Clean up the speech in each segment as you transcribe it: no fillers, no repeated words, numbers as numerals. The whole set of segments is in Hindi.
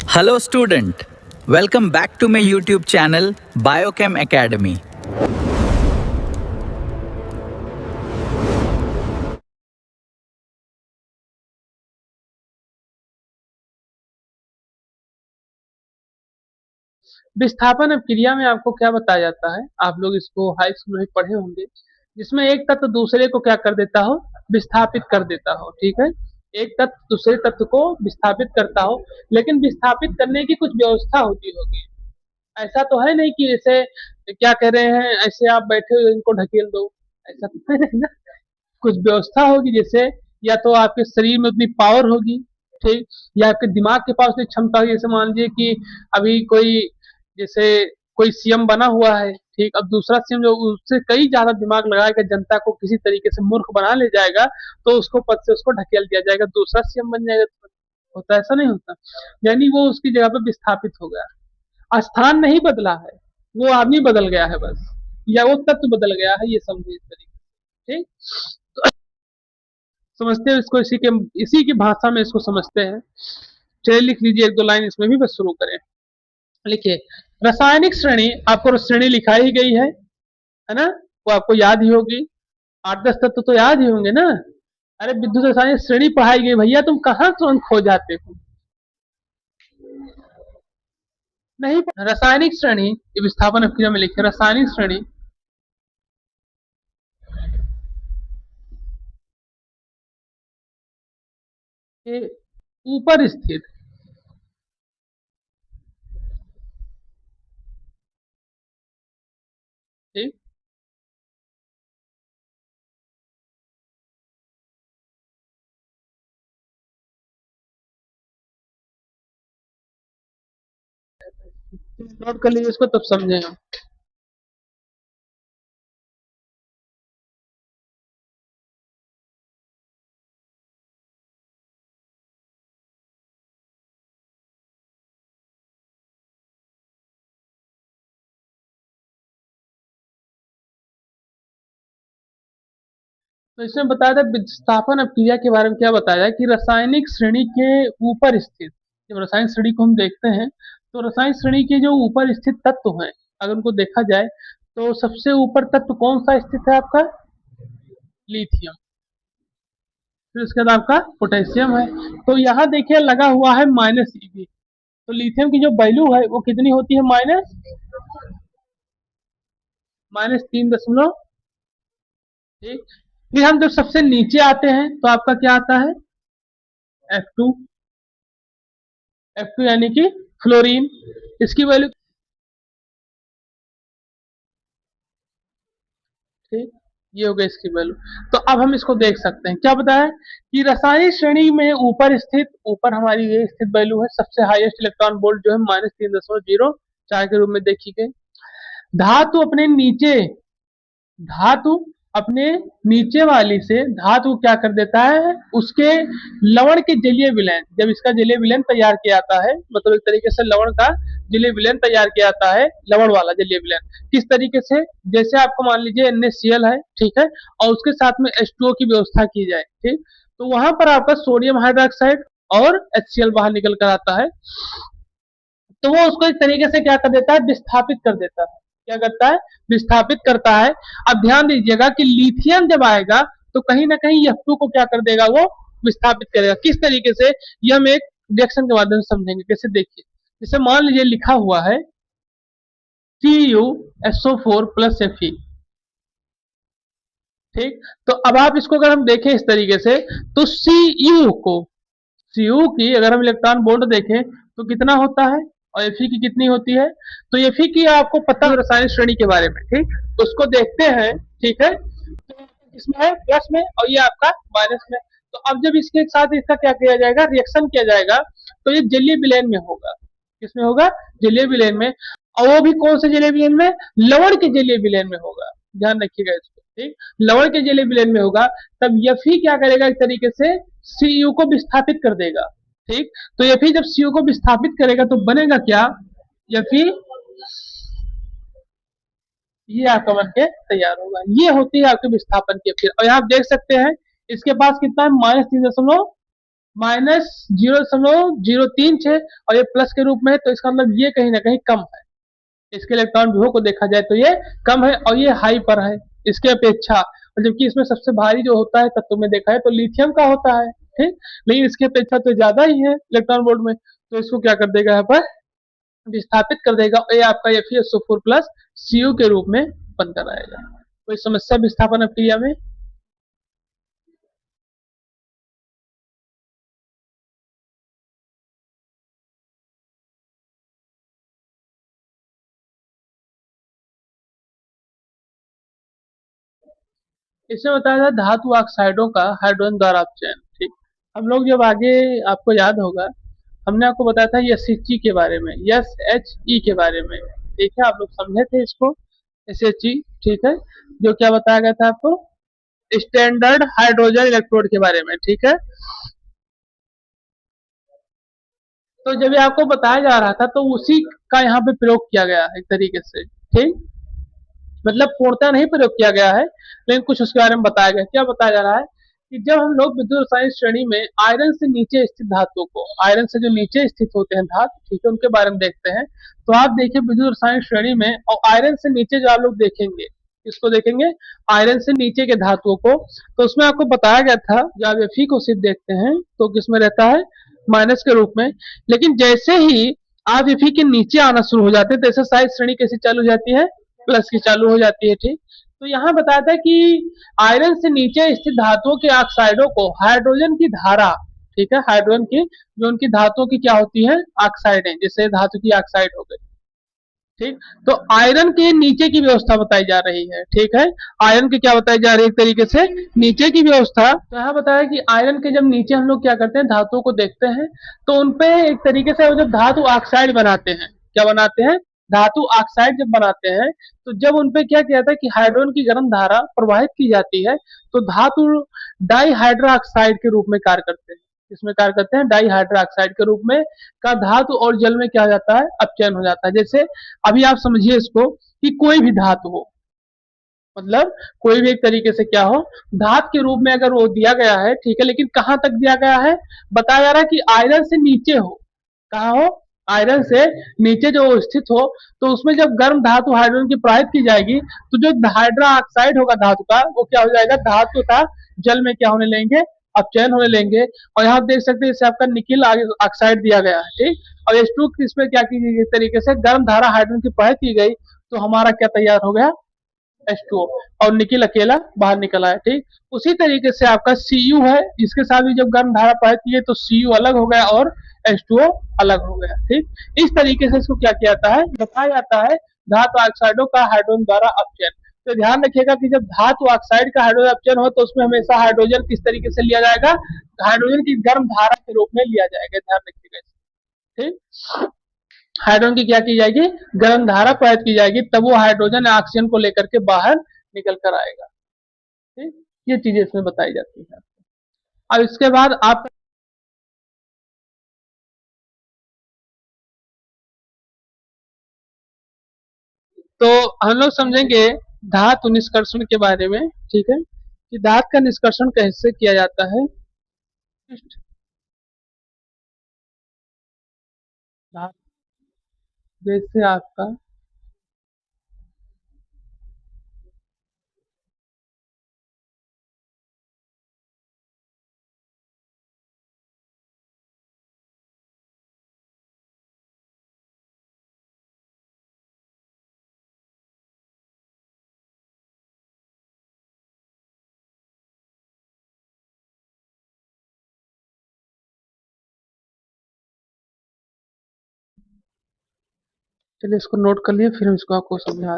Hello student, welcome back to my YouTube channel Biochem Academy. विस्थापन अभिक्रिया में आपको क्या बताया जाता है? आप लोग इसको हाई स्कूल में पढ़े होंगे, जिसमें एक तत्व दूसरे को क्या कर देता हो? विस्थापित कर देता हो। ठीक है, एक तत्व दूसरे तत्व को विस्थापित करता हो, लेकिन विस्थापित करने की कुछ व्यवस्था होती होगी। ऐसा तो है नहीं कि जैसे क्या कह रहे हैं, ऐसे आप बैठे हो इनको ढकेल दो, ऐसा तो है नहीं ना। कुछ व्यवस्था होगी, जैसे या तो आपके शरीर में उतनी पावर होगी, ठीक, या आपके दिमाग के पास उतनी क्षमता होगी। जैसे मान लीजिए कि अभी कोई जैसे कोई सीएम बना हुआ है, ठीक, अब दूसरा सीएम जो उससे कई ज्यादा दिमाग लगाएगा, जनता को किसी तरीके से मूर्ख बना ले जाएगा, तो उसको पद से उसको ढकेल दिया जाएगा, दूसरा सीएम बन जाएगा। होता है, ऐसा नहीं होता? यानी वो उसकी जगह पे विस्थापित हो गया। स्थान नहीं बदला है, वो आदमी बदल गया है बस, या वो तत्व बदल गया है, ये समझिए इस तरीके से। ठीक, समझते हैं इसको, इसी की भाषा में इसको समझते हैं। चलिए लिख लीजिए एक दो लाइन इसमें भी, बस शुरू करें। लिखिए, रासायनिक श्रेणी, आपको श्रेणी लिखाई ही गई है ना, वो आपको याद ही होगी। 8-10 तत्व तो याद ही होंगे ना। अरे विद्युत रासायनिक श्रेणी पढ़ाई गई भैया, तुम कहाँ तुरंत खो जाते हो? नहीं, रासायनिक श्रेणी, विस्थापन अभिक्रिया में लिखे रासायनिक श्रेणी के ऊपर स्थित, ठीक, नोट कर लीजिए इसको, तब समझे हम। तो इसमें बताया था विस्थापन अभिक्रिया के बारे में, क्या बताया कि रासायनिक श्रेणी के ऊपर स्थित, जब रासायनिक श्रेणी को हम देखते हैं, तो रासायनिक श्रेणी के जो ऊपर स्थित तत्व हैं, अगर उनको देखा जाए, तो सबसे ऊपर तत्व कौन सा स्थित है आपका? लिथियम। फिर उसके बाद आपका पोटेशियम है। तो यहाँ देखिए लगा हुआ है -Eb, तो लिथियम की जो वैल्यू है वो कितनी होती है? -3 ठीक। फिर हम जब सबसे नीचे आते हैं तो आपका क्या आता है? F2। F2 यानी कि फ्लोरीन, इसकी वैल्यू, ठीक, ये हो गया इसकी वैल्यू। तो अब हम इसको देख सकते हैं, क्या बताया कि रासायनिक श्रेणी में ऊपर स्थित, ऊपर हमारी ये स्थित वैल्यू है, सबसे हाईएस्ट इलेक्ट्रॉन वोल्ट जो है -3.04 के रूप में देखी गई। धातु अपने नीचे, धातु अपने नीचे वाली से धातु क्या कर देता है? उसके लवण के जलीय विलयन, जब इसका जलीय विलयन तैयार किया जाता है, मतलब एक तरीके से लवण का जलीय विलयन तैयार किया जाता है, लवण वाला जलीय विलयन किस तरीके से? जैसे आपको मान लीजिए NaCl है, ठीक है, और उसके साथ में H2O की व्यवस्था की जाए, ठीक, तो वहां पर आपका सोडियम हाइड्रोक्साइड और HCl बाहर निकल कर आता है, तो वो उसको एक तरीके से क्या कर देता है? विस्थापित कर देता है। क्या करता है? विस्थापित करता है। अब ध्यान दीजिएगा कि लिथियम जब आएगा तो कहीं ना कहीं F2 को क्या कर देगा? वो विस्थापित करेगा। किस तरीके से, ये हम एक रिएक्शन के माध्यम से समझेंगे। कैसे? देखिए, जैसे मान लीजिए लिखा हुआ है CuSO4 प्लस Fe, ठीक, तो अब आप इसको अगर हम देखें इस तरीके से, तो Cu की अगर हम इलेक्ट्रॉन बोल्ट देखें तो कितना होता है, और Fe की कितनी होती है? तो Fe की आपको पता है रासायनिक श्रेणी के बारे में, ठीक, तो उसको देखते हैं, ठीक है, तो इसमें है प्लस में और ये आपका माइनस में। तो अब जब इसके साथ इसका क्या किया जाएगा? रिएक्शन किया जाएगा, तो ये जलीय विलयन में होगा। किसमें होगा? जलीय विलयन में। और वो भी कौन से जलीय विलयन में? लवण के जलीय विलयन में होगा। ध्यान रखिएगा इसको, ठीक, लवण के जलीय विलयन में होगा। तब Fe क्या करेगा? एक तरीके से Cu को विस्थापित कर देगा, ठीक, तो Fe जब Cu को विस्थापित करेगा तो बनेगा क्या? Fe ये आपका बन के तैयार होगा। ये होती है आपके विस्थापन की अभिक्रिया। और यहाँ आप देख सकते हैं इसके पास कितना है? -3.04 -0.036 और ये प्लस के रूप में है, तो इसका मतलब ये कहीं ना कहीं कम है। इसके इलेक्ट्रॉन विभव को देखा जाए तो ये कम है और ये हाई पर है इसके अपेक्षा। और जबकि इसमें सबसे भारी जो होता है तत्व में देखा है तो लिथियम का होता है, ठीक, लेकिन इसके अपेक्षा तो ज्यादा ही है इलेक्ट्रॉन वोल्ट में, तो इसको क्या कर देगा यहाँ पर विस्थापित कर देगा और ये आपका FeSO4 प्लस Cu के रूप में बनकर आएगा। कोई समस्या विस्थापन अपक्रिया में? इसमें बताया था धातु ऑक्साइडों का हाइड्रोजन द्वारा अपचयन, ठीक। हम लोग जब आगे, आपको याद होगा, हमने आपको बताया था SHE के बारे में, SHE के बारे में, ठीक है, आप लोग समझे थे इसको, SHE, ठीक है, जो क्या बताया गया था आपको, स्टैंडर्ड हाइड्रोजन इलेक्ट्रोड के बारे में, ठीक है। तो जब ये आपको बताया जा रहा था तो उसी का यहाँ पे प्रयोग किया गया है एक तरीके से, ठीक, मतलब पूर्णतः नहीं प्रयोग किया गया है लेकिन कुछ उसके बारे में बताया गया। क्या बताया जा रहा है कि जब हम लोग विद्युत रसायन श्रेणी में आयरन से नीचे स्थित धातुओं को, आयरन से जो नीचे स्थित होते हैं धातु, ठीक है, उनके बारे में देखते हैं, तो आप देखिए विद्युत रसायन श्रेणी में और आयरन से नीचे जो आप लोग देखेंगे, इसको देखेंगे आयरन से नीचे के धातुओं को, तो उसमें आपको बताया गया था जब आप Fe को सिर्फ देखते हैं तो किसमें रहता है, माइनस के रूप में। लेकिन जैसे ही आप Fe के नीचे आना शुरू हो जाते हैं तो ऐसे साइज श्रेणी कैसे चालू हो जाती है, प्लस की चालू हो जाती है, ठीक। तो यहाँ बताया था कि आयरन से नीचे स्थित धातुओं के ऑक्साइडों को हाइड्रोजन की धारा, ठीक है, हाइड्रोजन की जो उनकी धातुओं की क्या होती है, ऑक्साइड है, जैसे धातु की ऑक्साइड हो गई, ठीक। तो आयरन के नीचे की व्यवस्था बताई जा रही है, ठीक है, आयरन की क्या बताई जा रही है, एक तरीके से नीचे की व्यवस्था। तो यहाँ बताया कि आयरन के जब नीचे हम लोग क्या करते हैं, धातुओं को देखते हैं तो उनपे एक तरीके से वो जब धातु ऑक्साइड बनाते हैं, क्या बनाते हैं, धातु ऑक्साइड जब बनाते हैं तो जब उनपे क्या किया था कि हाइड्रोजन की गर्म धारा प्रवाहित की जाती है तो धातु डाइहाइड्रोक्साइड के रूप में कार्य करते हैं। इसमें कार्य करते हैं डाइहाइड्रोक्साइड के रूप में का धातु और जल में क्या हो जाता है, अपचयन हो जाता है। जैसे अभी आप समझिए इसको कि कोई भी धातु हो, मतलब कोई भी एक तरीके से क्या हो, धातु के रूप में अगर वो दिया गया है, ठीक है, लेकिन कहां तक दिया गया है, बताया जा रहा है कि आयरन से नीचे हो, कहा हो, आयरन से नीचे जो स्थित हो, तो उसमें जब गर्म धातु हाइड्रोजन की प्रवाहित की जाएगी तो जो हाइड्रा ऑक्साइड होगा धातु का वो क्या हो जाएगा, धातु का जल में क्या होने लेंगे, अपचयन होने लेंगे। और यहाँ देख सकते हैं जैसे आपका निकिल ऑक्साइड दिया गया है, ठीक, और H2 इसमें क्या की गई, तरीके से गर्म धारा हाइड्रोजन की प्रवाहित की गई तो हमारा क्या तैयार हो गया, H2O, और निकिल अकेला बाहर निकल आया, ठीक। उसी तरीके से आपका Cu है, इसके साथ भी जब गर्म धारा प्रवाहित की है तो Cu अलग हो गया और H2O अलग हो गया, ठीक। इस तरीके से इसको क्या किया जाता है, बताया जाता है धातु ऑक्साइडों का हाइड्रोजन द्वारा अपचयन। तो ध्यान रखिएगा कि जब धातु ऑक्साइड का हाइड्रोजन अपचयन हो तो उसमें हमेशा हाइड्रोजन किस तरीके से लिया जाएगा, हाइड्रोजन की गर्म धारा के रूप में लिया जाएगा, ध्यान रखिएगा, ठीक। हाइड्रोजन की क्या की जाएगी, गर्म धारा प्रवाहित की जाएगी, तब वो हाइड्रोजन ऑक्सीजन को लेकर के बाहर निकल कर आएगा, ठीक। ये चीजें इसमें बताई जाती है। अब इसके बाद आप तो हम लोग समझेंगे धातु निष्कर्षण के बारे में, ठीक है, कि धातु का निष्कर्षण कैसे किया जाता है। जैसे आपका चलिए इसको नोट कर लिए फिर हम इसको आपको समझा।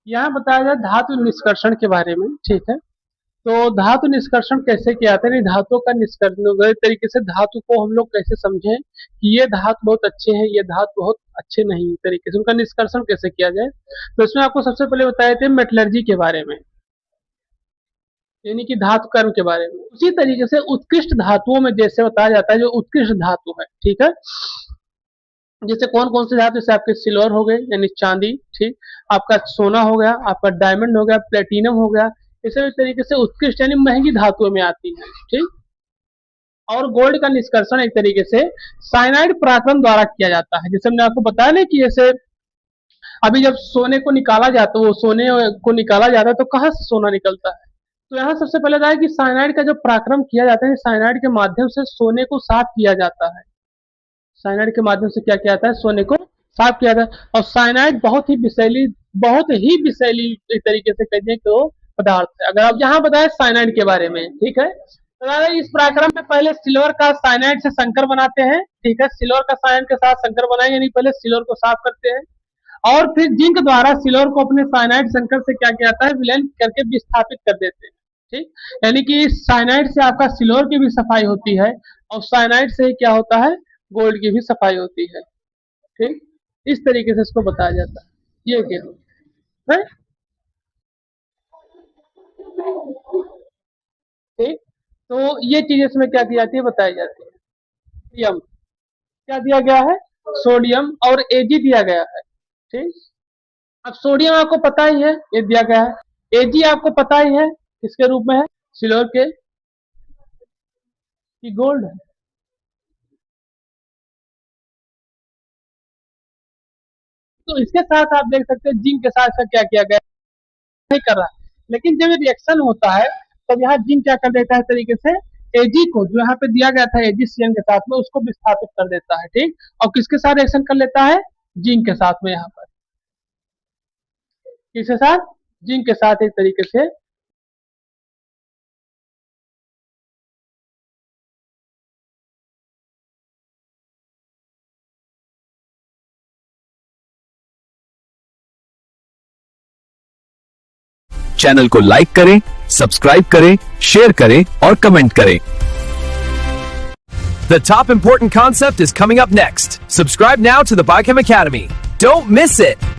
यहाँ बताया जाए धातु निष्कर्षण के बारे में, ठीक है। तो धातु निष्कर्षण कैसे किया जाता है, धातुओं का निष्कर्षण एक तरीके से धातु को हम लोग कैसे समझें कि ये धातु बहुत अच्छे हैं, ये धातु बहुत अच्छे नहीं, तरीके से उनका निष्कर्षण कैसे किया जाए। तो इसमें आपको सबसे पहले बताए थे मेटलर्जी के बारे में, यानी कि धातु कर्म के बारे में। उसी तरीके से उत्कृष्ट धातुओं में जैसे बताया जाता है जो उत्कृष्ट धातु है, ठीक है। जैसे कौन कौन से धातु, जैसे आपके सिल्वर हो गए यानी चांदी, ठीक, आपका सोना हो गया, आपका डायमंड हो गया, प्लेटिनम हो गया, इसी तरीके से उत्कृष्ट यानी महंगी धातुओं में आती है, ठीक। और गोल्ड का निष्कर्षण एक तरीके से साइनाइड पराक्रम द्वारा किया जाता है। जैसे हमने आपको बताया ना कि जैसे अभी जब सोने को निकाला जाता है, वो सोने को निकाला जाता है तो कहाँ से सोना निकलता है, तो यहाँ सबसे पहले था कि साइनाइड का जो पराक्रम किया जाता है, साइनाइड के माध्यम से सोने को साफ किया जाता है। साइनाइड के माध्यम से क्या किया जाता है, सोने को साफ किया जाता है। और साइनाइड बहुत ही विषैली एक तरीके से कहने को पदार्थ है। अगर आप यहाँ बताए साइनाइड के बारे में, ठीक है, तो इस पराक्रम में पहले सिल्वर का साइनाइड से संकर बनाते हैं, ठीक है, सिल्वर का साइनाइड के साथ संकर बनाएंगे, यानी पहले सिल्वर को साफ करते हैं और फिर जिंक द्वारा सिल्वर को अपने साइनाइड संकर से क्या किया जाता है, विलयन करके विस्थापित कर देते हैं, ठीक। यानी कि साइनाइड से आपका सिल्वर की भी सफाई होती है और साइनाइड से क्या होता है, गोल्ड की भी सफाई होती है, ठीक। इस तरीके से इसको बताया जाता है, ये क्या है, ठीक। तो ये चीज इसमें क्या की जाती है, बताई जाती है। सोडियम क्या दिया गया है, सोडियम और एजी दिया गया है, ठीक। अब सोडियम आपको पता ही है, ये दिया गया है। एजी आपको पता ही है किसके रूप में है, सिल्वर के कि गोल्ड है। तो इसके साथ आप देख सकते हैं जिंक के साथ साथ क्या किया गया, नहीं कर रहा है, लेकिन जब रिएक्शन होता है तब यहाँ जिंक क्या कर देता है तरीके से, एजी को जो यहाँ पे दिया गया था एजीसीएन के साथ में, उसको विस्थापित कर देता है, ठीक। और किसके साथ रिएक्शन कर लेता है, जिंक के साथ में, यहाँ पर किसके साथ, जिंक के साथ एक तरीके से। चैनल को लाइक करें, सब्सक्राइब करें, शेयर करें और कमेंट करें। The top important concept is coming up next. Subscribe now to the Biochem Academy. Don't miss it.